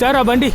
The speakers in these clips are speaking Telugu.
వచ్చారా బండి?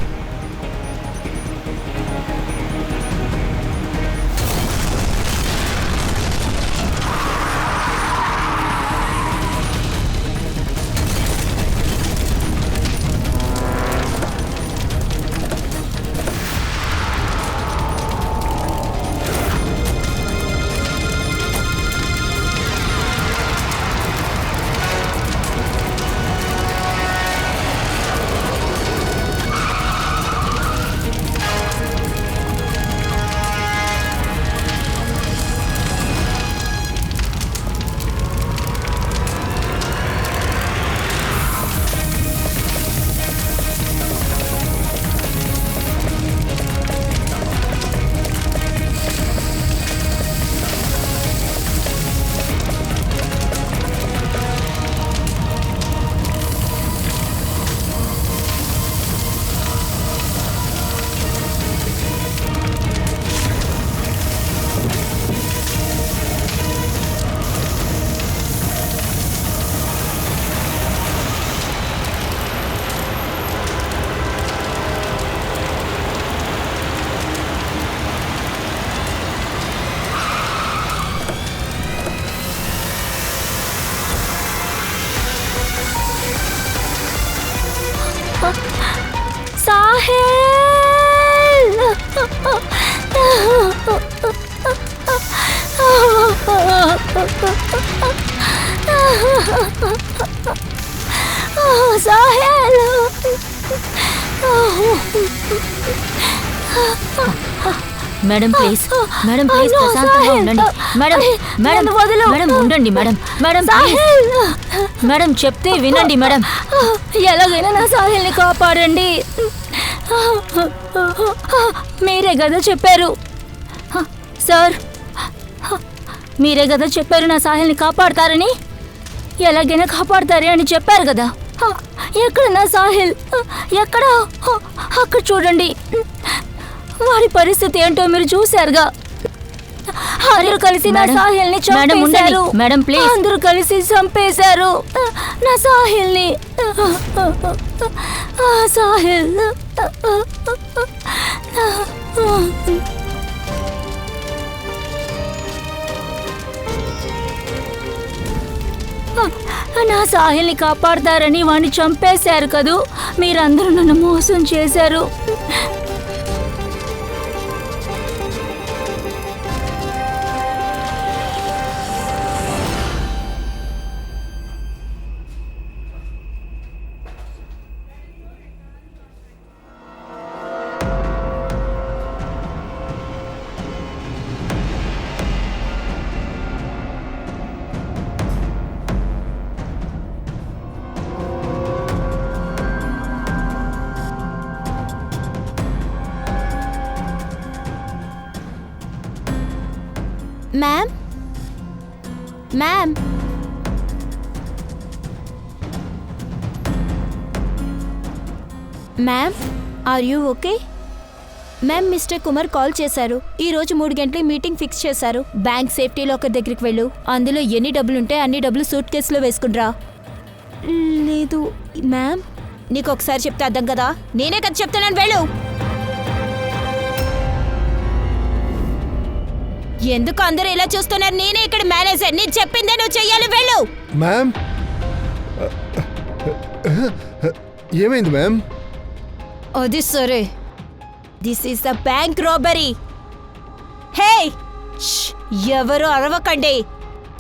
మేడం ప్లీజ్, మేడం ప్లీజ్ ప్రశాంతంగా ఉండండి. మేడం మేడం మేడం ఉండండి మేడం. మేడం మేడం చెప్తే వినండి మేడం. ఎలాగైనా నా సాహిల్ని కాపాడండి. మీరే కదా చెప్పారు సార్, మీరే కదా చెప్పారు నా సాహిల్ని కాపాడతారని. ఎలాగైనా కాపాడతారే అని చెప్పారు కదా. ఎక్కడ నా సాహిల్? ఎక్కడ? అక్కడ చూడండి. వాడి పరిస్థితి ఏంటో మీరు చూశారుగా. అందరూ కలిసి నా సాహిల్ని చంపేశారు. మేడం ప్లీజ్, అందరూ కలిసి చంపేశారు నా సాహిల్ని. సాహిల్ నా సాహిల్ని కాపాడతారని వాడిని చంపేశారు కదూ. మీరందరూ నన్ను మోసం చేశారు. Ma'am, ma'am, ma'am, are you okay? Ma'am, mister Kumar call చేశారు. ఈరోజు 3 గంటలకి మీటింగ్ ఫిక్స్ చేశారు. బ్యాంక్ సేఫ్టీ లాకర్ దగ్గరికి వెళ్ళు. అందులో ఎన్ని డబ్బులుంటే అన్ని డబ్బులు సూట్ కేసులో వేసుకునిరా. లేదు మ్యామ్, నీకు ఒకసారి చెప్తే అర్థం కదా. నేనే కదా చెప్తున్నాను, వెళ్ళు. ఎందుకు అందరూ ఇలా చూస్తున్నారు? నేనే ఇక్కడ మేనేజర్. నేను చెప్పిందే నువ్వు చెయ్యాలి, వెళ్ళు. మ్యామ్, ఏమైంది మ్యామ్? అది సరే, this is the bank robbery. Hey, ఎవరు అరవకండి.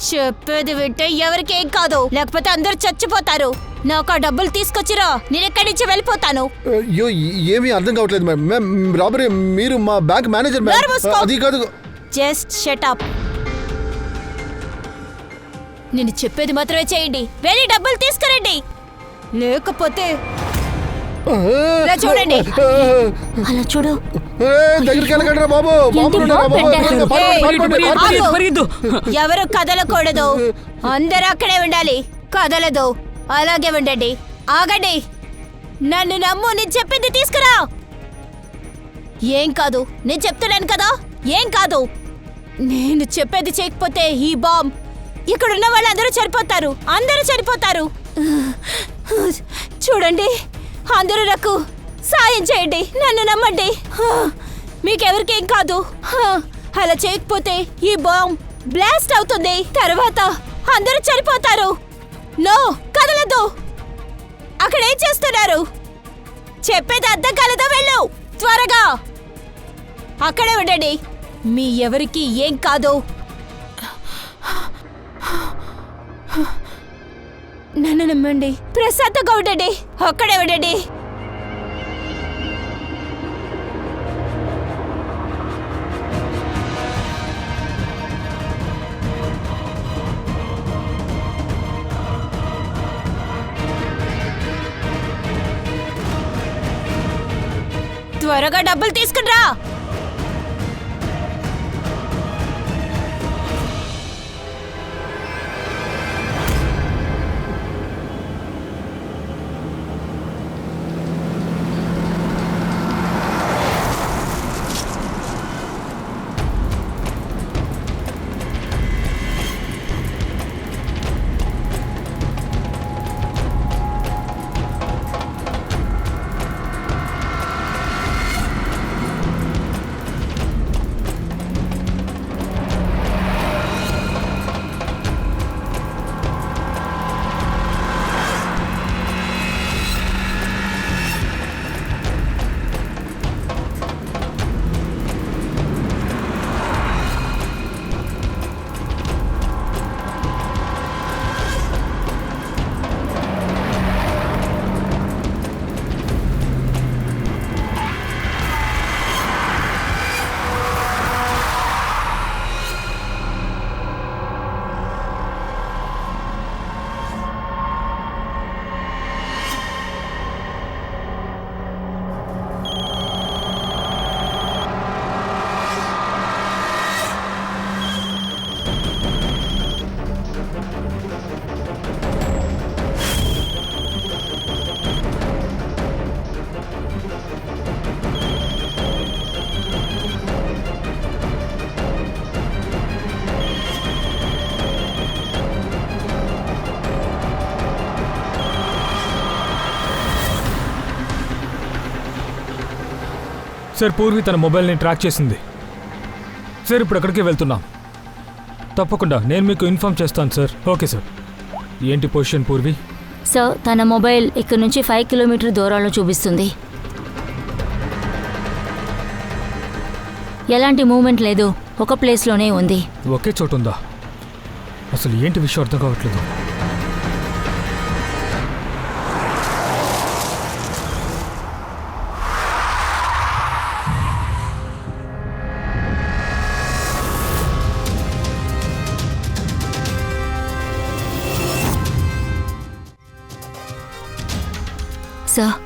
చెప్పేది వింటే ఎవరికి ఏం కాదు, లేకపోతే అందరూ చచ్చిపోతారు. నాకు ఆ డబ్బులు తీసుకొచ్చిరా, నేను ఎక్కడి నుంచి వెళ్ళిపోతాను. అయ్యో, ఏమీ అర్థం కావట్లేదు మ్యామ్. మ్యామ్, రాబరీ మీరు మా బ్యాంక్ మేనేజర్ మ్యామ్. అది కాదు. Just shut up. నేను చెప్పేది మాత్రమే చేయండి. వెళ్ళి డబ్బులు తీసుకురండి, లేకపోతే చూడండి. అలా చూడు. దగ్గరికి వెళ్ళకండి బాబు. ఎవరు కదలకూడదు. అందరూ అక్కడే ఉండాలి. కదలదు, అలాగే ఉండండి. ఆగండి, నన్ను నమ్ము. నేను చెప్పింది తీసుకురా. ఏం కాదు, నేను చెప్తున్నాను కదా, ఏం కాదు. నేను చెప్పేది చేయకపోతే ఈ బాంబ్ ఇక్కడున్న వాళ్ళందరూ చనిపోతారు. అందరూ చనిపోతారు. చూడండి, అందరూ నాకు సాయం చేయండి, నన్ను నమ్మండి. మీకెవరికేం కాదు. అలా చేయకపోతే ఈ బాంబ్ బ్లాస్ట్ అవుతుంది, తర్వాత అందరూ చనిపోతారు. నో, కదలదు. అక్కడేం చేస్తున్నారు? చెప్పేది అర్థం కాలేదా? వెళ్ళు త్వరగా. అక్కడే ఉండండి, మీ ఎవరికి ఏం కాదు. నన్ను నమ్మండి, ప్రశాంతంగా ఉండండి, అక్కడే ఉండండి. త్వరగా డబ్బులు తీసుకునిరా. సార్, పూర్వి తన మొబైల్ని ట్రాక్ చేసింది సార్. ఇప్పుడు అక్కడికి వెళ్తున్నాం. తప్పకుండా నేను మీకు ఇన్ఫార్మ్ చేస్తాను సార్. Okay sir. ఏంటి పొజిషన్ పూర్వి? సార్, తన మొబైల్ ఇక్కడ నుంచి 5 కిలోమీటర్ దూరంలో చూపిస్తుంది. ఎలాంటి మూమెంట్ లేదు, ఒక ప్లేస్లోనే ఉంది. ఒకే చోటు ఉందా? అసలు ఏంటి విషయం అర్థం కావట్లేదు. సార్,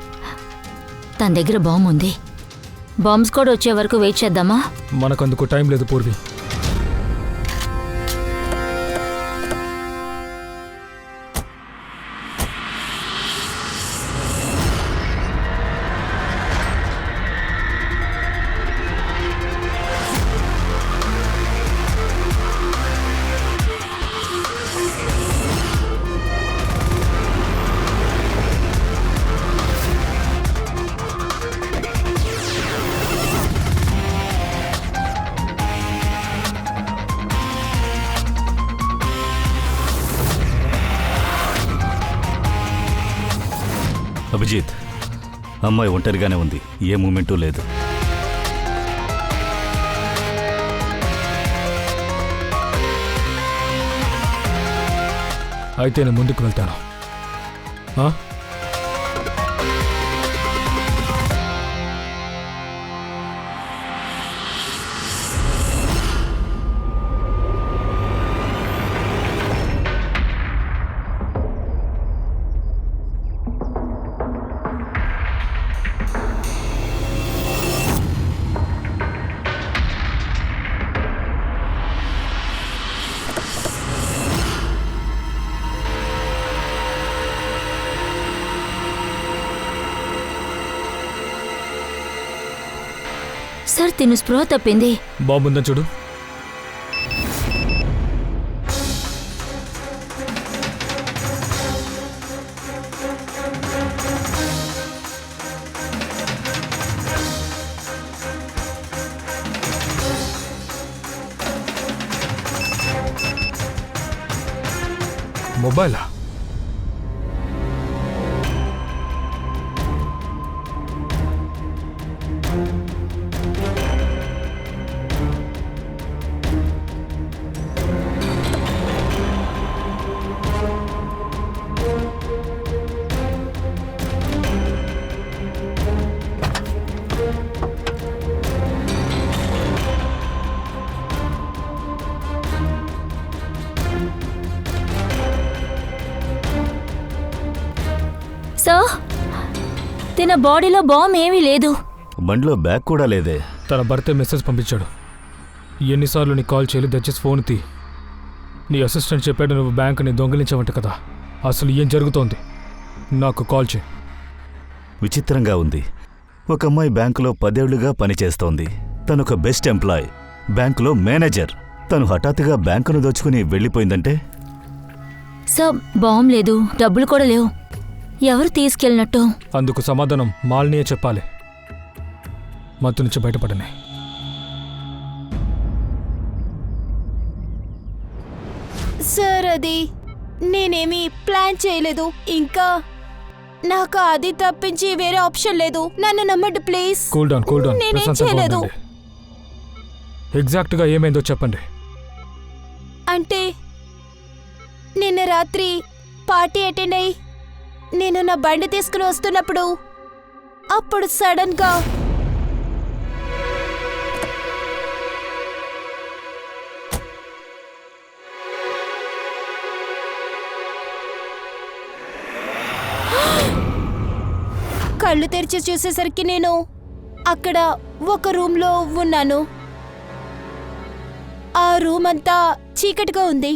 తన దగ్గర బాంబు ఉంది. బాంబ్ స్క్వాడ్ వచ్చే వరకు వెయిట్ చేద్దామా? మనకందుకు టైం లేదు పూర్వి. అభిజిత్, అమ్మాయి ఒంటరిగానే ఉంది, ఏ మూమెంటూ లేదు. అయితే నేను ముందుకు వెళ్తాను. సార్, తిను స్పృహ తప్పింది. బాగుందా చూడు. మొబైలా? సార్, తన బాడీలో బాంబ్ ఏమీ లేదు. బండిలో బ్యాగ్ కూడా లేదే. తన భర్త మెసేజ్ పంపించాడు. ఎన్నిసార్లు నీకు కాల్ చేయలేదు, దయచేసి ఫోన్ తీ. నీ అసిస్టెంట్ చెప్పాడు నువ్వు బ్యాంకుని దొంగిలించావంట కదా. అసలు ఏం జరుగుతోంది? నాకు కాల్ చేయి. విచిత్రంగా ఉంది. ఒక అమ్మాయి బ్యాంకులో 10 ఏళ్లుగా పనిచేస్తోంది. తనొక బెస్ట్ ఎంప్లాయ్, బ్యాంకులో మేనేజర్. తను హఠాత్తుగా బ్యాంకును దోచుకుని వెళ్ళిపోయిందంటే? సార్, బాంబ్ లేదు, డబ్బులు కూడా లేవు. ఎవరు తీసుకెళ్ళినట్టు? అందుకు సమాధానం మాలినియే చెప్పాలి. మత్తు నుంచి బయటపడనే. సార్, అది నేనేమీ ప్లాన్ చేయలేదు. ఇంకా నాకు అది తప్పించి వేరే ఆప్షన్ లేదు. నన్ను నమ్మండి please. Cool down, cool down. నేనేం ప్రశాంతంగా చేయలేదు. ఉండండి. ఎగ్జాక్ట్గా ఏమైందో చెప్పండి. అంటే నిన్న రాత్రి పార్టీ అటెండ్ అయ్యి నేను నా బండి తీసుకుని వస్తున్నప్పుడు అప్పుడు సడన్ గా కళ్ళు తెరిచి చూసేసరికి నేను అక్కడ ఒక రూమ్లో ఉన్నాను. ఆ రూమ్ అంతా చీకటిగా ఉంది.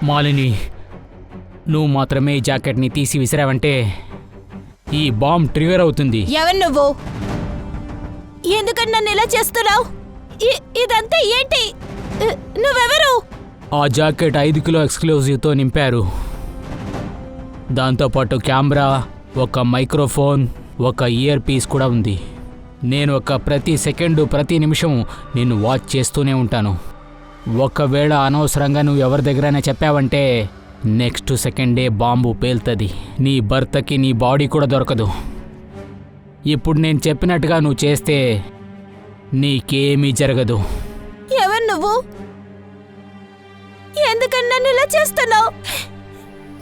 మాలిని, నువ్వు మాత్రమే ఈ జాకెట్ని తీసి విసిరావంటే ఈ బాంబ్ ట్రిగర్ అవుతుంది. ఎవరు నువ్వు? ఎందుకని నన్ను ఇలా చేస్తున్నావు? ఇదంతా ఏంటి? నువ్వెవరు? ఆ జాకెట్ 5 కిలో ఎక్స్క్లూజివ్తో నింపారు. దాంతోపాటు కెమెరా, ఒక మైక్రోఫోన్, ఒక ఇయర్ పీస్ కూడా ఉంది. నేను ప్రతి సెకండు, ప్రతి నిమిషం నిన్ను వాచ్ చేస్తూనే ఉంటాను. ఒకవేళ అనవసరంగా నువ్వు ఎవరి దగ్గరైనా చెప్పావంటే నెక్స్ట్ సెకండే బాంబు పేలుతుంది. నీ భర్తకి నీ బాడీ కూడా దొరకదు. ఇప్పుడు నేను చెప్పినట్టుగా నువ్వు చేస్తే నీకేమీ జరగదు. ఎవరు నువ్వు? ఎందుకని నన్ను ఇలా చేస్తున్నావు?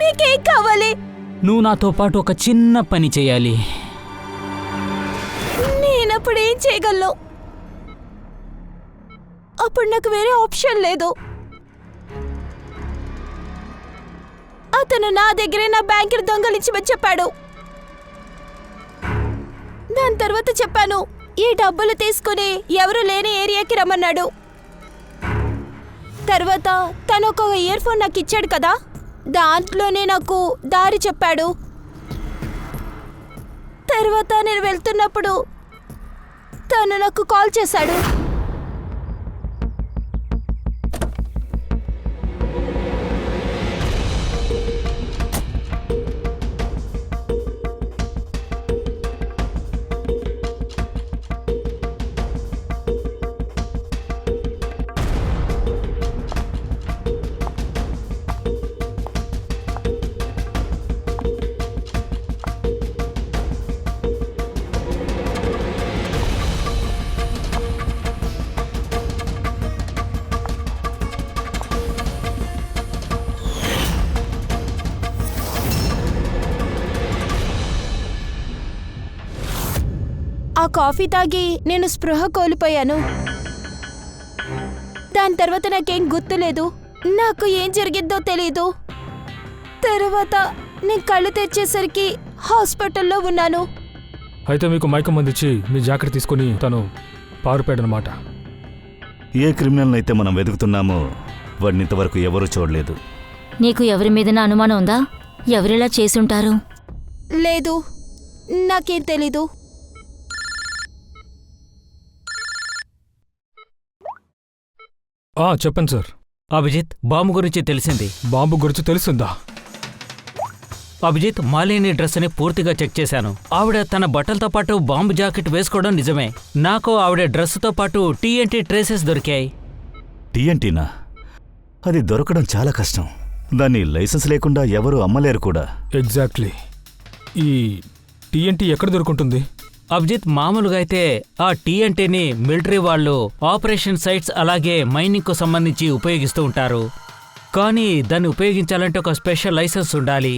నీకేం కావాలి? నువ్వు నాతో పాటు ఒక చిన్న పని చేయాలి. నేనప్పుడు ఏం చేయగలను? అప్పుడు నాకు వేరే ఆప్షన్ లేదు. అతను నా దగ్గరే నా బ్యాంకుని దొంగలించమని చెప్పాడు. దాని తర్వాత చెప్పాను ఈ డబ్బులు తీసుకుని ఎవరు లేని ఏరియాకి రమ్మన్నాడు. తర్వాత తను ఒక ఇయర్ ఫోన్ నాకు ఇచ్చాడు కదా, దాంట్లోనే నాకు దారి చెప్పాడు. తర్వాత నేను వెళ్తున్నప్పుడు తను నాకు కాల్ చేశాడు. ఆ కాఫీ తాగి నేను స్పృహ కోల్పోయాను. దాని తర్వాత నాకేం గుర్తులేదు. నాకు ఏం జరిగిందో తెలీదు. తర్వాత నేను కళ్ళు తెచ్చేసరికి హాస్పిటల్లో ఉన్నాను. అయితే మీకు మైకం మందిచ్చి మీ జాకెట్ తీసుకుని తను పారిపోయాడనమాట. ఏ క్రిమినల్ అయితే మనం వెతుకుతున్నామో వాడిని ఇంతవరకు ఎవరూ చూడలేదు. నీకు ఎవరి మీద అనుమానం ఉందా? ఎవరిలా చేసుంటారు? లేదు, నాకేం తెలీదు. చెప్పండి సార్. అభిజిత్, బాంబు గురించి తెలిసింది. బాంబు గురించి తెలిసిందా? అభిజిత్, మాలిని డ్రెస్ ని పూర్తిగా చెక్ చేశాను. ఆవిడ తన బట్టలతో పాటు బాంబు జాకెట్ వేసుకోవడం నిజమే. నాకు ఆవిడ డ్రెస్తో పాటు TNT ట్రేసెస్ దొరికాయి. TNTనా? అది దొరకడం చాలా కష్టం. దాన్ని లైసెన్స్ లేకుండా ఎవరూ అమ్మలేరు కూడా. ఎగ్జాక్ట్లీ. ఈ TNT ఎక్కడ దొరుకుంటుంది? అభిజిత్, మామూలుగా అయితే ఆ TNTని మిలిటరీ వాళ్ళు ఆపరేషన్ సైట్స్ అలాగే మైనింగ్కు సంబంధించి ఉపయోగిస్తూ ఉంటారు. కానీ దాన్ని ఉపయోగించాలంటే ఒక స్పెషల్ లైసెన్స్ ఉండాలి.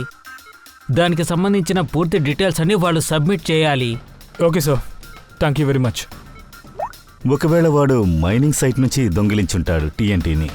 దానికి సంబంధించిన పూర్తి డీటెయిల్స్ అన్ని వాళ్ళు సబ్మిట్ చేయాలి. Okay sir, thank you very much. ఒకవేళ వాడు మైనింగ్ సైట్ నుంచి దొంగిలించుంటాడు TNTని.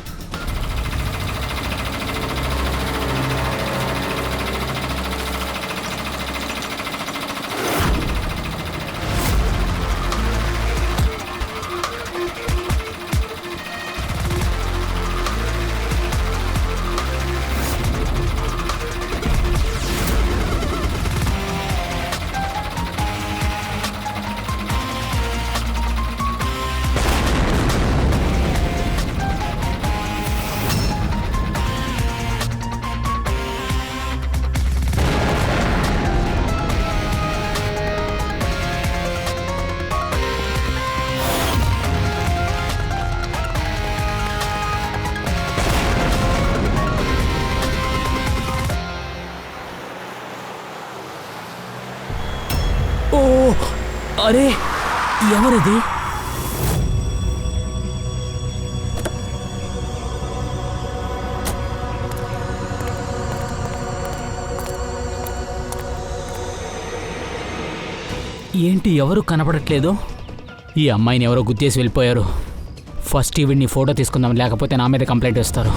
ఓ, అరే, ఎవరిది? ఏంటి ఎవరు కనపడట్లేదు? ఈ అమ్మాయిని ఎవరో గుద్దేసి వెళ్ళిపోయారు. ఫస్ట్ ఈవిడ్ని ఫోటో తీసుకుందాం, లేకపోతే నా మీద కంప్లైంట్ ఇస్తారు.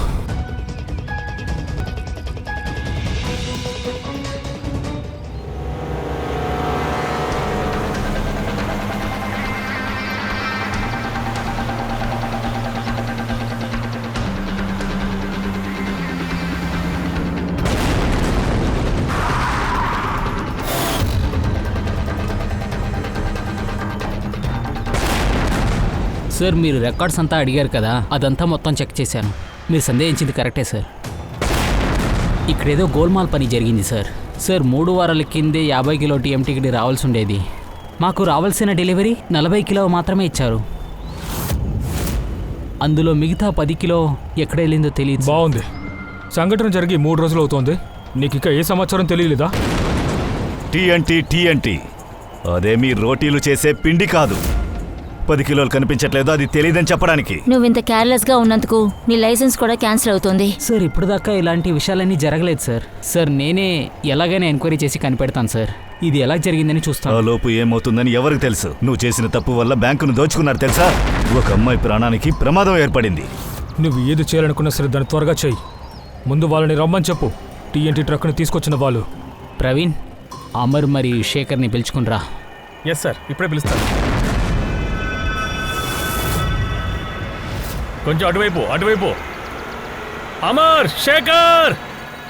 సార్, మీరు రికార్డ్స్ అంతా అడిగారు కదా, అదంతా మొత్తం చెక్ చేశాను. మీరు సందేహించింది కరెక్టే సార్. ఇక్కడేదో గోల్మాల్ పని జరిగింది సార్. 3 వారాల కిందే 50 కిలో TNT రావాల్సి ఉండేది. మాకు రావాల్సిన డెలివరీ 40 కిలో మాత్రమే ఇచ్చారు. అందులో మిగతా 10 కిలో ఎక్కడ వెళ్ళిందో తెలియదు. బాగుంది. సంఘటన జరిగి 3 రోజులు అవుతోంది. నీకు ఇంకా ఏ సమాచారం తెలియలేదా? TNT అదేమీ రోటీలు చేసే పిండి కాదు. 10 కిలోలు కనిపించట్లేదు, అది తెలియదని చెప్పడానికి. నువ్వింత కేర్లెస్గా ఉన్నందుకు నీ లైసెన్స్ కూడా క్యాన్సిల్ అవుతుంది. సార్, ఇప్పుడు దాకా ఇలాంటి విషయాలన్నీ జరగలేదు సార్. సార్, నేనే ఎలాగైనా ఎంక్వైరీ చేసి కనిపెడతాను సార్. ఇది ఎలా జరిగిందని చూస్తాను. ఆ లోపు ఏమవుతుందని ఎవరికి తెలుసు? నువ్వు చేసిన తప్పు వల్ల బ్యాంకును దోచుకున్నారు తెలుసా? ఒక అమ్మాయి ప్రాణానికి ప్రమాదం ఏర్పడింది. నువ్వు ఏది చేయాలనుకున్నా సరే దాన్ని త్వరగా చెయ్యి. ముందు వాళ్ళని రమ్మని చెప్పు. TNT ట్రక్ని తీసుకొచ్చిన వాళ్ళు. ప్రవీణ్, అమర్ మరి శేఖర్ని పిలుచుకునిరా. ఎస్ సార్, ఇప్పుడే పిలుస్తాను. కొంచెం అటువైపు. అమర్, శేఖర్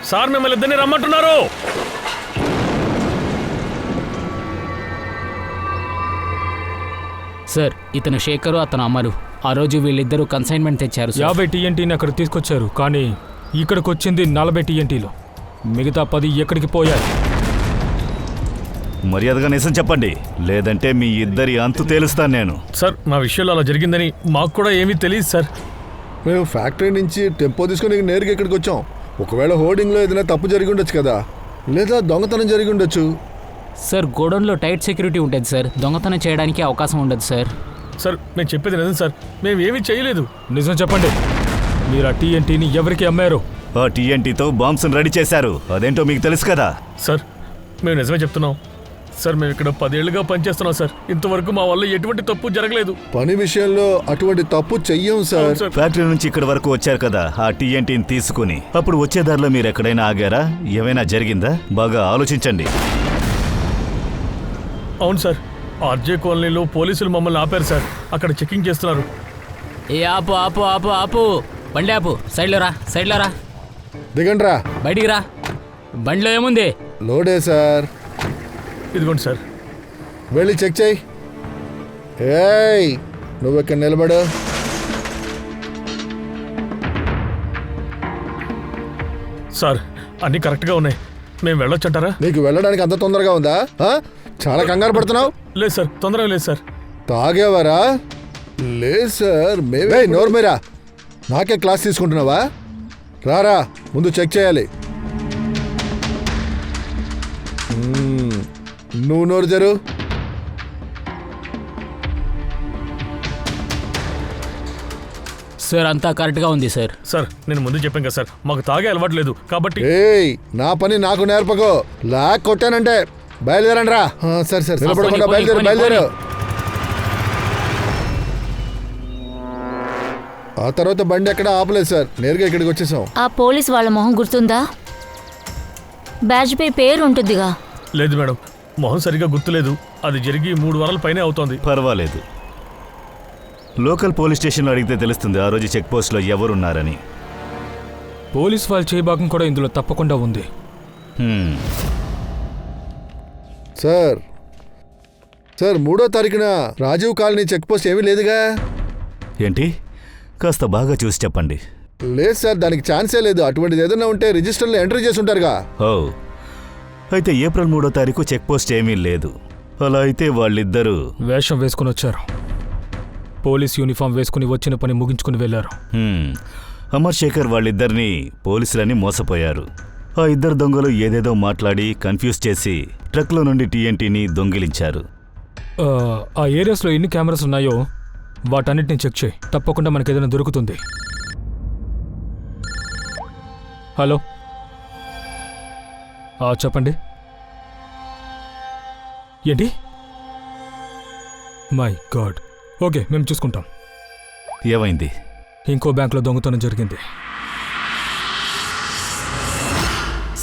సార్ మిమ్మల్ని ఇద్దరిని రమ్మంటున్నారు. సార్, ఇతను శేఖరు, అతను అమరు. ఆ రోజు వీళ్ళిద్దరూ కన్సైన్మెంట్ తెచ్చారు. 50 TNTని అక్కడ తీసుకొచ్చారు, కానీ ఇక్కడికి వచ్చింది 40 TNTలు. మిగతా 10 ఎక్కడికి పోయాయి? మర్యాదగా నిజం చెప్పండి, లేదంటే మీ ఇద్దరి అంతు తేలుస్తాను నేను. సార్, మా విషయంలో అలా జరిగిందని మాకు కూడా ఏమీ తెలియదు సార్. మేము ఫ్యాక్టరీ నుంచి టెంపో తీసుకొని నేరుగా ఇక్కడికి వచ్చాం. ఒకవేళ హోర్డింగ్లో ఏదైనా తప్పు జరిగి ఉండొచ్చు కదా, లేదా దొంగతనం జరిగి ఉండొచ్చు. సార్, గోడౌన్లో టైట్ సెక్యూరిటీ ఉంటుంది సార్. దొంగతనం చేయడానికి అవకాశం ఉండదు సార్. సార్, మేము చెప్పేది నిజం సార్, మేము ఏమీ చేయలేదు. నిజం చెప్పండి, మీరు ఆ TNTని ఎవరికి అమ్మారు? ఆ TNTతో బాంబ్స్ని రెడీ చేశారు. అదేంటో మీకు తెలుసు కదా. సార్, మేము నిజమే చెప్తున్నాం. సార్ మేము ఇక్కడ 10 ఏళ్లుగా పనిచేస్తున్నాం సార్. ఇంతవరకు మా వల్ల ఎటువంటి తప్పు జరగలేదు. పని విషయంలో అటువంటి తప్పు చెయ్యం సార్. అవును సార్. ఫ్యాక్టరీ నుంచి ఇక్కడి వరకు వచ్చారు కదా ఆ టీఎన్టీని తీసుకుని. అప్పుడు వచ్చే దారిలో మీరు ఎక్కడైనా ఆగారా? ఏమైనా జరిగిందా? బాగా ఆలోచించండి. అవును సార్, ఆర్జే కాలనీలో పోలీసులు మమ్మల్ని ఆపారు సార్. అక్కడ చెకింగ్ చేస్తున్నారు. ఏ ఆపు ఆపు ఆపు ఆపు, బండి ఆపు, సైడ్లో రా, సైడ్లో రా, దిగండి రా. బయటికి రా. బండిలో ఏముంది? లోడే సార్. ఇదిగోండి సార్. వెళ్ళి చెక్ చేయి. ఏయ్ నువ్వు ఇక్కడ నిలబడు. సార్ అన్నీ కరెక్ట్గా ఉన్నాయి. మేము వెళ్ళొచ్చంటారా? నీకు వెళ్ళడానికి అంత తొందరగా ఉందా? చాలా కంగారు పడుతున్నావు. లేదు సార్, తొందరగా లేదు సార్. తాగేవారా? లేదు సార్. మేమే నోరు మీరా నాకే క్లాస్ తీసుకుంటున్నావా? రారా, ముందు చెక్ చేయాలి. నువ్వు నోరు జరు. సార్ అంతా కరెక్ట్గా ఉంది సార్. సార్ నేను ముందు చెప్పాను కదా సార్, మాకు తాగే అలవాటు లేదు కాబట్టి. ఏయ్ నా పని నాకు నేర్పకో. లాక్ కొట్టానంటే బయలుదేరండి రా. సరే సరే, నిలబడకుండా బయలుదేరు బయలుదేరు. ఆ తర్వాత బండి ఎక్కడ ఆపలేదు సార్, నేరుగా ఇక్కడికి వచ్చేసాం. ఆ పోలీస్ వాళ్ళ మొహం గుర్తుందా? బ్యాడ్జ్ పై పేరు ఉంటుందిగా. లేదు మేడం, మొహం సరిగ్గా గుర్తులేదు. అది జరిగి 3 వారాల పైనే అవుతోంది. పర్వాలేదు, లోకల్ పోలీస్ స్టేషన్లో అడిగితే తెలుస్తుంది ఆ రోజు చెక్ పోస్ట్లో ఎవరున్నారని. పోలీస్ వాళ్ళ చేయి భాగం కూడా ఇందులో తప్పకుండా ఉంది. సార్ సార్ 3వ తారీఖున రాజీవ్ కాలనీ చెక్ పోస్ట్ ఏమీ లేదుగా. ఏంటి? కాస్త బాగా చూసి చెప్పండి. లేదు సార్, దానికి ఛాన్సే లేదు. అటువంటిది ఏదైనా ఉంటే రిజిస్టర్లో ఎంట్రీ చేసి ఉంటారుగా. ఓ, అయితే ఏప్రిల్ 3వ తారీఖు చెక్ పోస్ట్ ఏమీ లేదు. అలా అయితే వాళ్ళిద్దరూ వేషం వేసుకుని వచ్చారు. పోలీస్ యూనిఫామ్ వేసుకుని వచ్చిన పని ముగించుకుని వెళ్లారు. అమర్ శేఖర్ వాళ్ళిద్దరినీ పోలీసులని మోసపోయారు. ఆ ఇద్దరు దొంగలు ఏదేదో మాట్లాడి కన్ఫ్యూజ్ చేసి ట్రక్లో నుండి టీఎన్టీని దొంగిలించారు. ఆ ఏరియాస్లో ఎన్ని కెమెరాస్ ఉన్నాయో వాటన్నిటిని చెక్ చేయి. తప్పకుండా మనకి ఏదైనా దొరుకుతుంది. హలో, చెప్పండి. ఏంటి? My God. ఓకే, మేము చూసుకుంటాం. ఏమైంది? ఇంకో బ్యాంకులో దొంగతనం జరిగింది.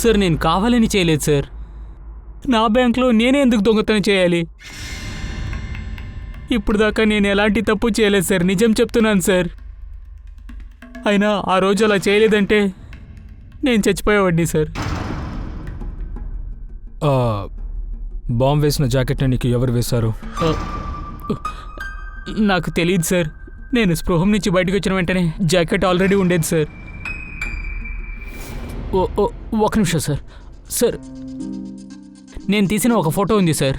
సార్ నేను కావాలని చేయలేదు సార్. నా బ్యాంక్లో నేనే ఎందుకు దొంగతనం చేయాలి? ఇప్పుడు దాకా నేను ఎలాంటి తప్పు చేయలేదు సార్, నిజం చెప్తున్నాను సార్. అయినా ఆ రోజు అలా చేయలేదంటే నేను చచ్చిపోయేవాడిని సార్. బాంబు వేసిన జాకెట్ని నీకు ఎవరు వేశారు? నాకు తెలియదు సార్. నేను స్పృహం నుంచి బయటకు వచ్చిన వెంటనే జాకెట్ ఆల్రెడీ ఉండేది సార్. ఒక నిమిషం సార్. సార్ నేను తీసిన ఒక ఫోటో ఉంది సార్.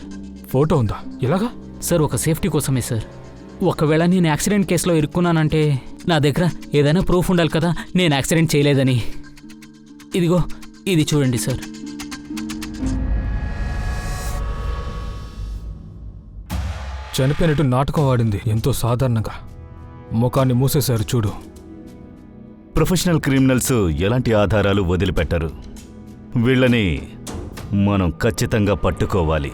ఫోటో ఉందా? ఎలాగా? సార్ ఒక సేఫ్టీ కోసమే సార్. ఒకవేళ నేను యాక్సిడెంట్ కేసులో ఇరుక్కున్నానంటే నా దగ్గర ఏదైనా ప్రూఫ్ ఉండాలి కదా నేను యాక్సిడెంట్ చేయలేదని. ఇదిగో ఇది చూడండి సార్. చనిపోయినట్టు నాటకం ఆడింది ఎంతో సాధారణంగా. ముఖాన్ని మూసేశారు చూడు. ప్రొఫెషనల్ క్రిమినల్స్ ఎలాంటి ఆధారాలు వదిలిపెట్టరు. వీళ్ళని మనం ఖచ్చితంగా పట్టుకోవాలి.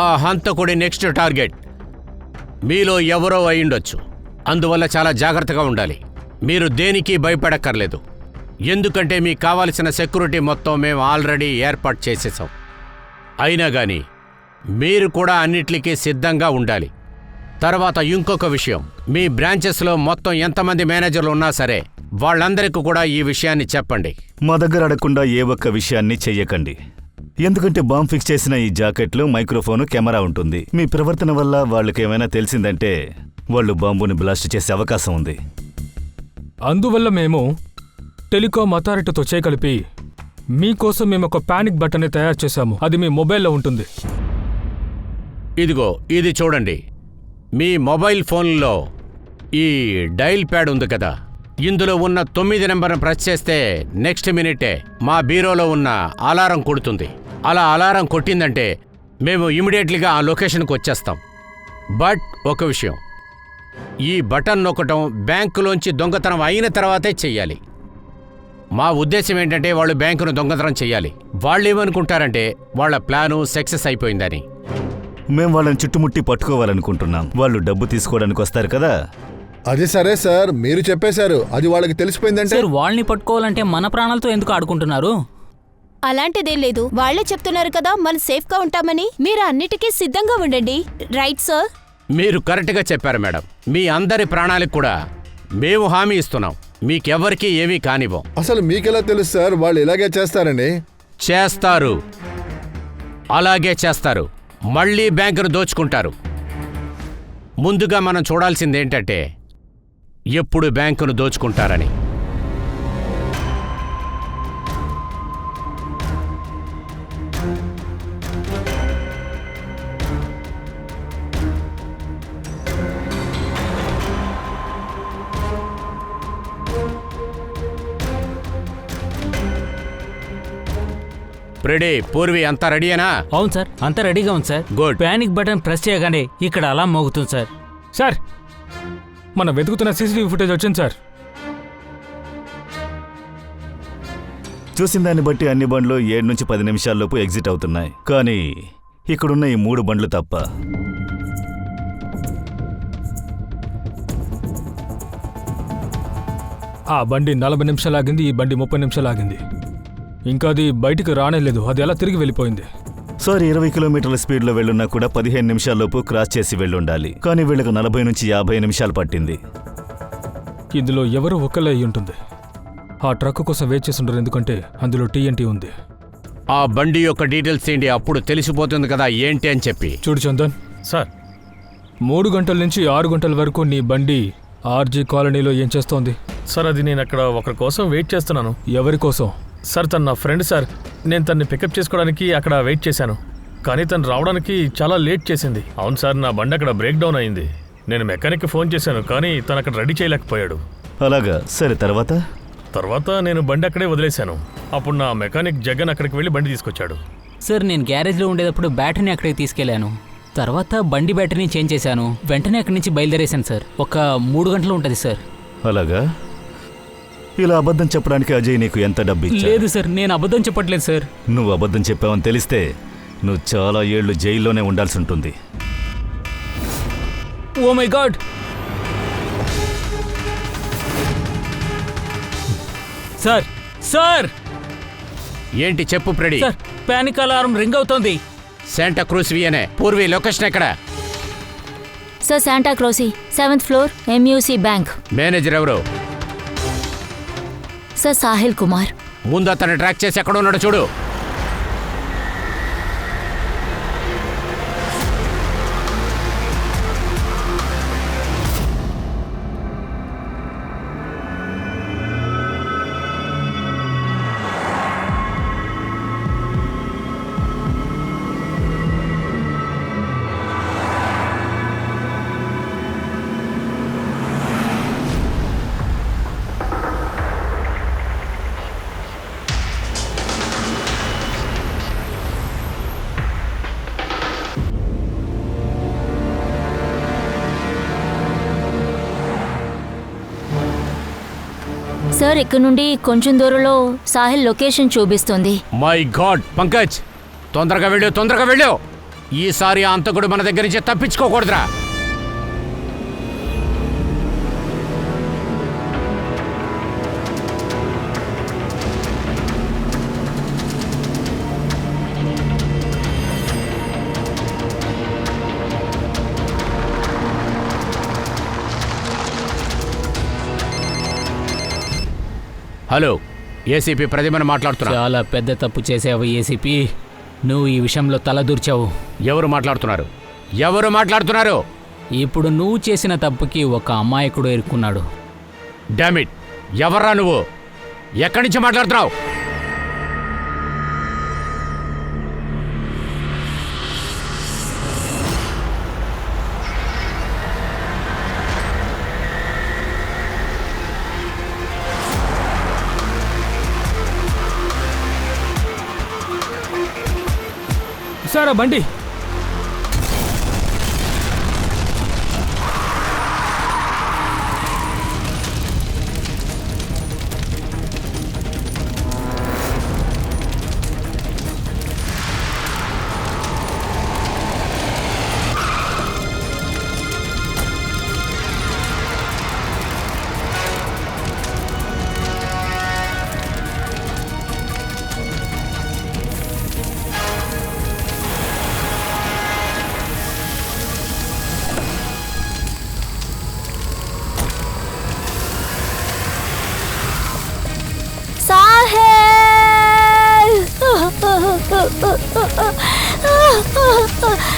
ఆ హంతకుడి నెక్స్ట్ టార్గెట్ మీలో ఎవరో అయ్యుండొచ్చు. అందువల్ల చాలా జాగ్రత్తగా ఉండాలి. మీరు దేనికి భయపడక్కర్లేదు, ఎందుకంటే మీకు కావాల్సిన సెక్యూరిటీ మొత్తం మేము ఆల్రెడీ ఏర్పాటు చేసేసాం. అయినా కానీ మీరు కూడా అన్నిటికీ సిద్ధంగా ఉండాలి. తర్వాత ఇంకొక విషయం, మీ బ్రాంచెస్లో మొత్తం ఎంతమంది మేనేజర్లు ఉన్నా సరే వాళ్ళందరికీ కూడా ఈ విషయాన్ని చెప్పండి. మా దగ్గర అడగకుండా ఏ ఒక్క విషయాన్ని చెయ్యకండి. ఎందుకంటే బాంబ్ ఫిక్స్ చేసిన ఈ జాకెట్లో మైక్రోఫోను, కెమెరా ఉంటుంది. మీ ప్రవర్తన వల్ల వాళ్ళకేమైనా తెలిసిందంటే వాళ్ళు బాంబుని బ్లాస్ట్ చేసే అవకాశం ఉంది. అందువల్ల మేము టెలికాం అథారిటీతో చేయగలిపి మీకోసం మేము ఒక పానిక్ బటన్ని తయారు చేశాము. అది మీ మొబైల్లో ఉంటుంది. ఇదిగో ఇది చూడండి. మీ మొబైల్ ఫోన్లో ఈ డైల్ ప్యాడ్ ఉంది కదా, ఇందులో ఉన్న 9 నెంబర్ను ప్రెస్ చేస్తే నెక్స్ట్ మినిటే మా బీరోలో ఉన్న అలారం కొడుతుంది. అలా అలారం కొట్టిందంటే మేము ఇమీడియట్లీగా ఆ లొకేషన్కి వచ్చేస్తాం. బట్ ఒక విషయం, ఈ బటన్ నొక్కటం బ్యాంకులోంచి దొంగతనం అయిన తర్వాతే చెయ్యాలి. మా ఉద్దేశం ఏంటంటే వాళ్ళు బ్యాంకును దొంగతనం చెయ్యాలి. వాళ్ళు ఏమనుకుంటారంటే వాళ్ళ ప్లాను సక్సెస్ అయిపోయిందని. మేం వాళ్ళని చుట్టుముట్టి పట్టుకోవాలనుకుంటున్నాం. వాళ్ళు డబ్బు తీసుకోవడానికి వస్తారు కదా. అది సరే సార్, మీరు చెప్పేశారు, అది వాళ్ళకి తెలిసిపోయిందంటే. సార్ వాళ్ళని పట్టుకోవాలంటే మన ప్రాణాలతో ఎందుకు ఆడుకుంటున్నారు? అలాంటిదేం లేదు, వాళ్లే చెప్తున్నారు కదా మనం సేఫ్గా ఉంటామని. మీరు అన్నిటికీ సిద్ధంగా ఉండండి. Right sir? మీరు కరెక్ట్గా చెప్పారు మేడం. మీ అందరి ప్రాణాలకు కూడా మేము హామీ ఇస్తున్నాం. మీకెవ్వరికీ ఏమీ కానివ్వం. అసలు మీకెలా తెలుసు సార్ వాళ్ళు ఇలాగే చేస్తారని? చేస్తారు, అలాగే చేస్తారు. మళ్ళీ బ్యాంకును దోచుకుంటారు. ముందుగా మనం చూడాల్సిందేంటంటే ఎప్పుడు బ్యాంకును దోచుకుంటారని. రెడీ పూర్వి, అంతా రెడీయేనా? అవును సార్, అంతా రెడీగా ఉంది sir. Good. Panic button press చేయగానే ఇక్కడ అలా మోగుతుంది సార్. సార్, మనం వెతుకుతున్న సీసీటీవీ ఫుటేజ్ వచ్చింది సార్. చూసిన దాన్ని బట్టి అన్ని బండ్లు 7 నుంచి 10 నిమిషాల్లోపు ఎగ్జిట్ అవుతున్నాయి. కానీ ఇక్కడున్న ఈ 3 బండ్లు తప్ప. ఆ బండి 40 నిమిషాలు ఆగింది, ఈ బండి 30 నిమిషాలు ఆగింది. ఇంకా అది బయటికి రానేలేదు. అది ఎలా తిరిగి వెళ్ళిపోయింది? సార్ 20 కిలోమీటర్ల స్పీడ్లో వెళ్ళున్నా కూడా 15 నిమిషాల్లోపు క్రాస్ చేసి వెళ్ళుండాలి. కానీ వీళ్ళకి 40 నుంచి 50 నిమిషాలు పట్టింది. ఇందులో ఎవరో ఒకళ్ళే అయి ఉంటుంది. ఆ ట్రక్ కోసం వెయిట్ చేస్తుంటారు, ఎందుకంటే అందులో టీఎన్టీ ఉంది. ఆ బండి యొక్క డీటెయిల్స్ ఏంటి, అప్పుడు తెలిసిపోతుంది కదా ఏంటి అని చెప్పి. చూడు చందన్ సార్, 3 గంటల నుంచి 6 గంటల వరకు నీ బండి ఆర్జీ కాలనీలో ఏం చేస్తోంది? సార్ అది నేను అక్కడ ఒకరి కోసం వెయిట్ చేస్తున్నాను. ఎవరి కోసం? సార్ తను నా ఫ్రెండ్ సార్. నేను తన్ని పికప్ చేసుకోవడానికి అక్కడ వెయిట్ చేశాను, కానీ తను రావడానికి చాలా లేట్ చేసింది. అవును సార్, నా బండి అక్కడ బ్రేక్ డౌన్ అయింది. నేను మెకానిక్కి ఫోన్ చేశాను, కానీ తను అక్కడ రెడీ చేయలేకపోయాడు. అలాగా, సరే తర్వాత నేను బండి అక్కడే వదిలేశాను. అప్పుడు నా మెకానిక్ జగన్ అక్కడికి వెళ్ళి బండి తీసుకొచ్చాడు. సార్ నేను గ్యారేజ్లో ఉండేటప్పుడు బ్యాటరీని అక్కడికి తీసుకెళ్లాను. తర్వాత బండి బ్యాటరీని చేంజ్ చేశాను. వెంటనే అక్కడి నుంచి బయలుదేరేశాను సార్. ఒక 3 గంటలు ఉంటుంది సార్. అలాగా? ఇలా అబద్ధం చెప్పడానికి అజయ్ నీకు ఎంత డబ్బు ఇచ్చాడు? లేదు సార్, నేను అబద్ధం చెప్పట్లేదు సార్. నువ్వు అబద్ధం చెప్పావని తెలిస్తే నువ్వు చాలా ఏళ్ళు జైల్లోనే ఉండాల్సి ఉంటుంది. Oh my god! Sir sir ఏంటి చెప్పు ప్రెడీ. సార్ పానిక్ అలారం రింగ్ అవుతోంది. శాంటా క్రూస్ వియనే. పూర్వి లొకేషన్ ఎక్కడ? Sir Santa Cruz 7th floor MUC bank. Manager ఎవరు? సార్ సాహిల్ కుమార్. ముందు అతన్ని ట్రాక్ చేసి ఎక్కడ ఉన్నాడో చూడు. సార్ ఇక్కడ నుండి కొంచెం దూరంలో సాహిల్ లొకేషన్ చూపిస్తుంది. మై గాడ్ పంకజ్, తొందరగా వెళ్ళు. ఈసారి ఆ అంతకుడు మన దగ్గర నుంచి తప్పించుకోకూడదురా. హలో, ఏసీపీ ప్రతిమని మాట్లాడుతున్నా. చాలా పెద్ద తప్పు చేసావు ఏసీపీ. నువ్వు ఈ విషయంలో తలదూర్చావు. ఎవరు మాట్లాడుతున్నారు? ఇప్పుడు నువ్వు చేసిన తప్పుకి ఒక అమాయకుడు ఎరుక్కున్నాడు. డామిట్, ఎవర్రా నువ్వు? ఎక్కడి నుంచి మాట్లాడుతున్నావు? సార్ ఆ బండి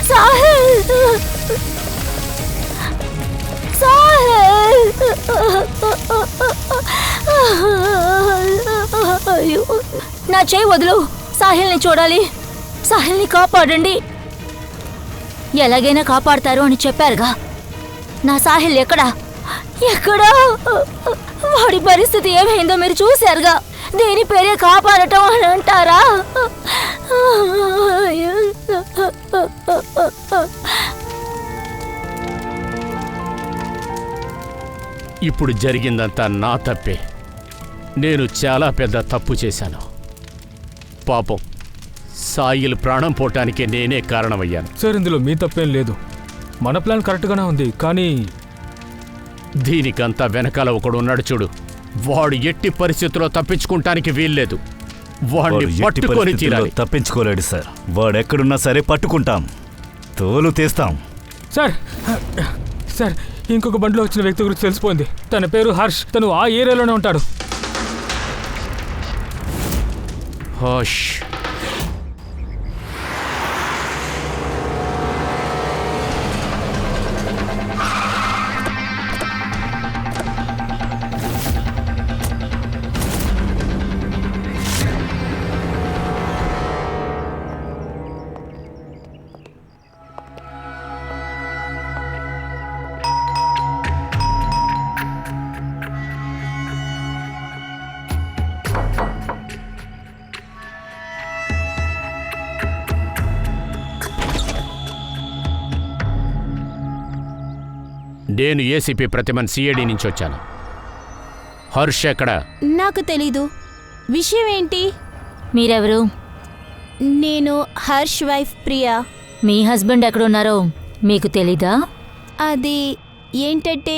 సాహిల్ సాహిల్ అయ్యో, నా చేయి వదులు. సాహిల్ని చూడాలి. సాహిల్ని కాపాడండి. ఎలాగైనా కాపాడతారు అని చెప్పారుగా. నా సాహిల్ ఎక్కడా? ఎక్కడా? వాడి పరిస్థితి ఏమైందో మీరు చూశారుగా. దేని పేరే కాపాడటం అని అంటారా? ఇప్పుడు జరిగిందంతా నా తప్పే. నేను చాలా పెద్ద తప్పు చేశాను. పాపం సాయిల్ ప్రాణం పోవటానికి నేనే కారణమయ్యాను. సార్, ఇందులో మీ తప్పేం లేదు. మన ప్లాన్ కరెక్ట్గానే ఉంది, కానీ దీనికంతా వెనకాల ఒకడు ఉన్నాడు చూడు. వాడు ఎట్టి పరిస్థితుల్లో తప్పించుకుంటానికి వీల్లేదు. వాడిని వాడు ఎట్టి పట్టుకొని పరిస్థితుల్లో తీరాలి. తప్పించుకోలేడు సార్. వాడెక్కడున్నా సరే పట్టుకుంటాం, తోలు తీస్తాం. సార్ సార్ ఇంకొక బండిలో వచ్చిన వ్యక్తి గురించి తెలిసిపోయింది. తన పేరు హర్ష్. తను ఆ ఏరియాలోనే ఉంటాడు. హోష్. నేను ఏసీపీ ప్రతిమన్ సిఐడి నుంచి వచ్చాను. హర్ష్ ఎక్కడ? నాకు తెలీదు. విషయం ఏంటి? మీరెవరు? నేను హర్ష్ వైఫ్ ప్రియా. మీ హస్బెండ్ ఎక్కడున్నారో మీకు తెలీదా? అది ఏంటంటే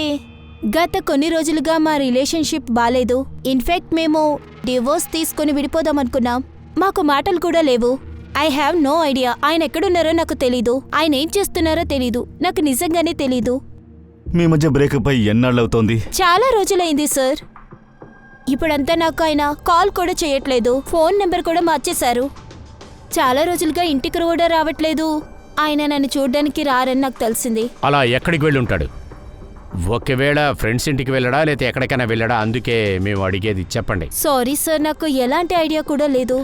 గత కొన్ని రోజులుగా మా రిలేషన్షిప్ బాలేదు. ఇన్ఫాక్ట్ మేము డివోర్స్ తీసుకొని విడిపోదాం అనుకున్నాం. మాకు మాటలు కూడా లేవు. I have no idea. ఆయన ఎక్కడున్నారో నాకు తెలీదు. ఆయన ఏం చేస్తున్నారో తెలీదు. నాకు నిజంగానే తెలీదు. మీ మధ్య బ్రేకప్ అయి ఎన్నాళ్ళవుతోంది? చాలా రోజులైంది సార్. ఇప్పుడంతా నాకు ఆయన కాల్ కూడా చేయట్లేదు. ఫోన్ నెంబర్ కూడా మార్చేశారు. చాలా రోజులుగా ఇంటికి కూడా రావట్లేదు. ఆయన నన్ను చూడడానికి రారని నాకు తెలిసింది. అలా ఎక్కడికి వెళ్ళి ఉంటాడు? ఒకవేళ ఫ్రెండ్స్ ఇంటికి వెళ్ళడా లేకపోతే ఎక్కడికైనా వెళ్ళడా? అందుకే మేము అడిగేది, చెప్పండి. సారీ సార్, నాకు ఎలాంటి ఐడియా కూడా లేదు.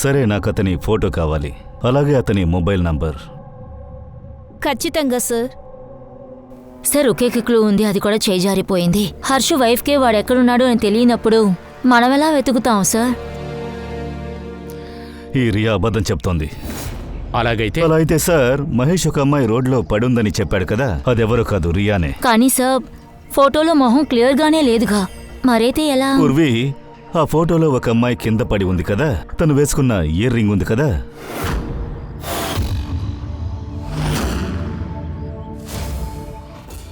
సరే, నాకు అతని ఫోటో కావాలి, అలాగే అతని మొబైల్ నంబర్. ఖచ్చితంగా సార్. సార్, ఒకే క్లూ ఉంది, అది కూడా చేజారిపోయింది. హర్ష్ వైఫ్కే వాడు ఎక్కడున్నాడు అని తెలియనప్పుడు మనం ఎలా వెతుకుతాం సార్? ఈ రియా అబద్ధం చెప్తోంది. అలాగైతే అలా అయితే సార్, మహేష్ ఒక అమ్మాయి రోడ్లో పడుందని చెప్పాడు కదా, అదెవరో కాదు, రియానే. కానీ సార్, ఫోటోలో మొహం క్లియర్గానే లేదుగా, మరైతే ఎలా? పూర్వి, ఆ ఫోటోలో ఒక అమ్మాయి కింద పడి ఉంది కదా, తను వేసుకున్న ఇయర్ రింగ్ ఉంది కదా,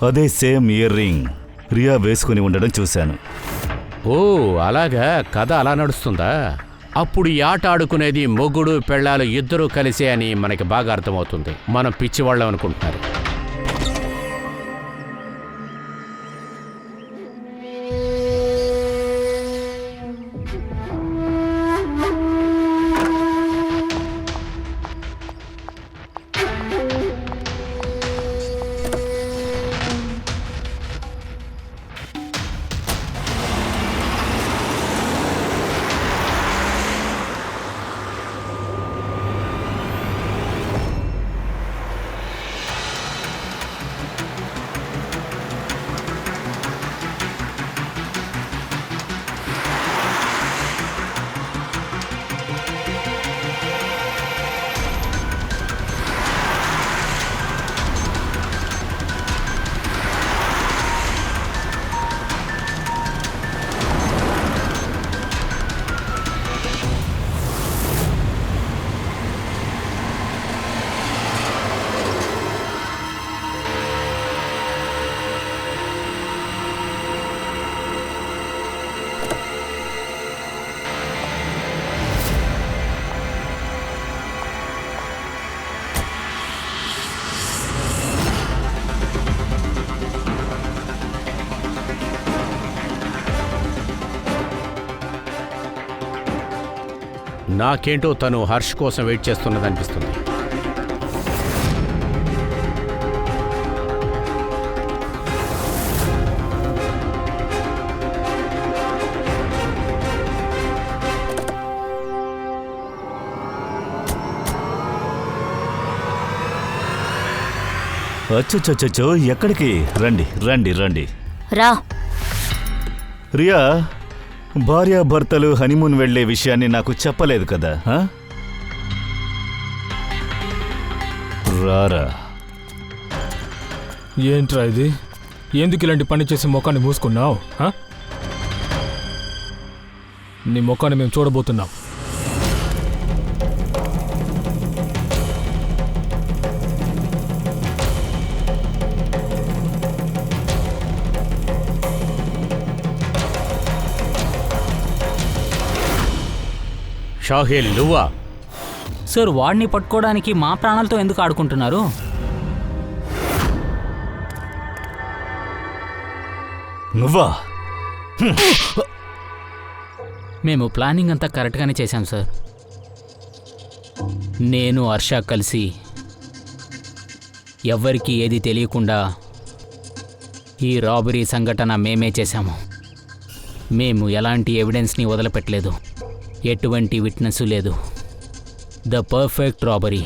అదే సేమ్ ఇయర్ రింగ్ రియా వేసుకుని ఉండడం చూశాను. ఓ, అలాగా కథ అలా నడుస్తుందా? అప్పుడు ఈ ఆట ఆడుకునేది మొగుడు పెళ్ళాలు ఇద్దరూ కలిసే అని మనకి బాగా అర్థమవుతుంది. మనం పిచ్చివాళ్ళం అనుకుంటున్నారు. నాకేంటో తను హర్ష్ కోసం వెయిట్ చేస్తున్నదనిపిస్తుంది. అచ్చచ్చచ్చో, ఎక్కడికి? రండి రండి రండి. రా. రియా, భార్యాభర్తలు హనీమూన్ వెళ్లే విషయాన్ని నాకు చెప్పలేదు కదా? ఆ? రారా. ఏంట్రా ఇది? ఎందుకు ఇలాంటి పని చేసి ముఖాన్ని మూసుకున్నావు? నీ ముఖాన్ని మేము చూడబోతున్నాం. షాహేల్, నువ్వా? సార్, వాడిని పట్టుకోవడానికి మా ప్రాణాలతో ఎందుకు ఆడుకుంటున్నారు? నువ్వా? మేము ప్లానింగ్ అంతా కరెక్ట్గానే చేశాం సార్. నేను హర్ష కలిసి ఎవ్వరికీ ఏది తెలియకుండా ఈ రాబరీ సంఘటన మేమే చేశాము. మేము ఎలాంటి ఎవిడెన్స్ని వదిలిపెట్టలేదు, ఎటువంటి విట్నెస్ లేదు. The perfect robbery.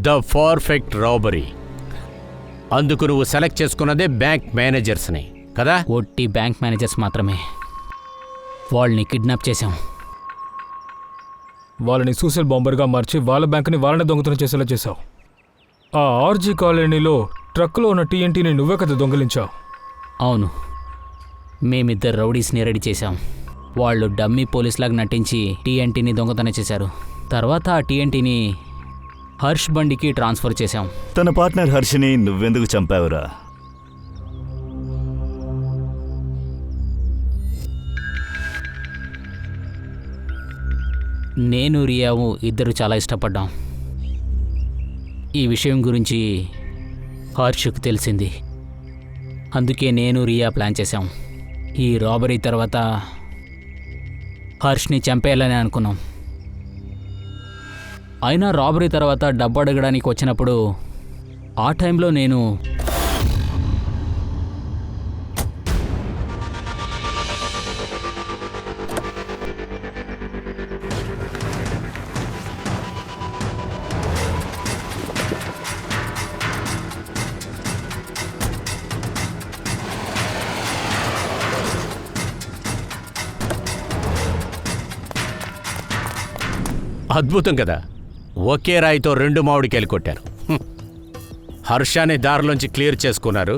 The perfect robbery. అందుకు నువ్వు సెలెక్ట్ చేసుకున్నదే బ్యాంక్ మేనేజర్స్ని కదా? ఒట్టి బ్యాంక్ మేనేజర్స్ మాత్రమే. వాళ్ళని కిడ్నాప్ చేశాం. వాళ్ళని సూసైడ్ బాంబర్గా మార్చి వాళ్ళ బ్యాంకుని వాళ్ళనే దొంగతనం చేసేలా చేశావు. ఆ ఆర్జీ కాలనీలో ట్రక్లో ఉన్న TNTని నువ్వే కదా దొంగిలించావు? అవును, మేమిద్దరు రౌడీస్ని రెడీ చేశాం. వాళ్ళు డమ్మీ పోలీస్లాగా నటించి TNTని దొంగతనం చేశారు. తర్వాత ఆ TNTని హర్ష్ బండికి ట్రాన్స్ఫర్ చేశాం. తన పార్ట్నర్ హర్షిని నువ్వెందుకు చంపావురా? నేను రియావు ఇద్దరు చాలా ఇష్టపడ్డాం. ఈ విషయం గురించి హర్ష్కు తెలిసింది. అందుకే నేను రియా ప్లాన్ చేశాం. ఈ రాబరీ తర్వాత హర్ష్ని చంపేయాలని అనుకున్నాం. అయినా రాబరీ తర్వాత డబ్బు అడగడానికి వచ్చినప్పుడు ఆ టైంలో నేను అద్భుతం కదా, ఒకే రాయితో 2 మామిడికాయలు కొట్టారు. హర్షాన్ని దారిలోంచి క్లియర్ చేసుకున్నారు.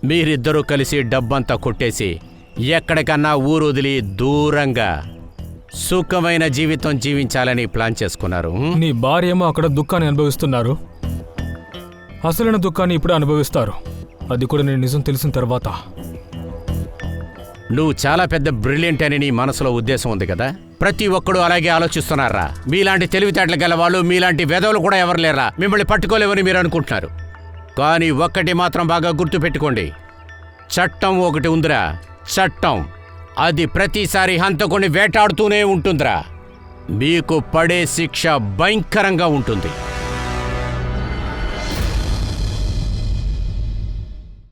మీరిద్దరూ కలిసి డబ్బంతా కొట్టేసి ఎక్కడికన్నా ఊరు వదిలి దూరంగా సుఖమైన జీవితం జీవించాలని ప్లాన్ చేసుకున్నారు. నీ భార్య ఏమో అక్కడ దుఃఖాన్ని అనుభవిస్తున్నారు. అసలైన దుఃఖాన్ని ఇప్పుడే అనుభవిస్తారు. అది కూడా నేను నిజం తెలిసిన తర్వాత. నువ్వు చాలా పెద్ద బ్రిలియంట్ అని నీ మనసులో ఉద్దేశం ఉంది కదా? ప్రతి ఒక్కడు అలాగే ఆలోచిస్తున్నారా? మీలాంటి తెలివితేటలు గల వాళ్ళు, మీలాంటి వెధవలు కూడా ఎవరు లేరా? మిమ్మల్ని పట్టుకోలేవని మీరు అనుకుంటున్నారు. కానీ ఒక్కటి మాత్రం బాగా గుర్తుపెట్టుకోండి, చట్టం ఒకటి ఉందిరా, చట్టం. అది ప్రతిసారి హంతకుని వేటాడుతూనే ఉంటుందిరా. మీకు పడే శిక్ష భయంకరంగా ఉంటుంది.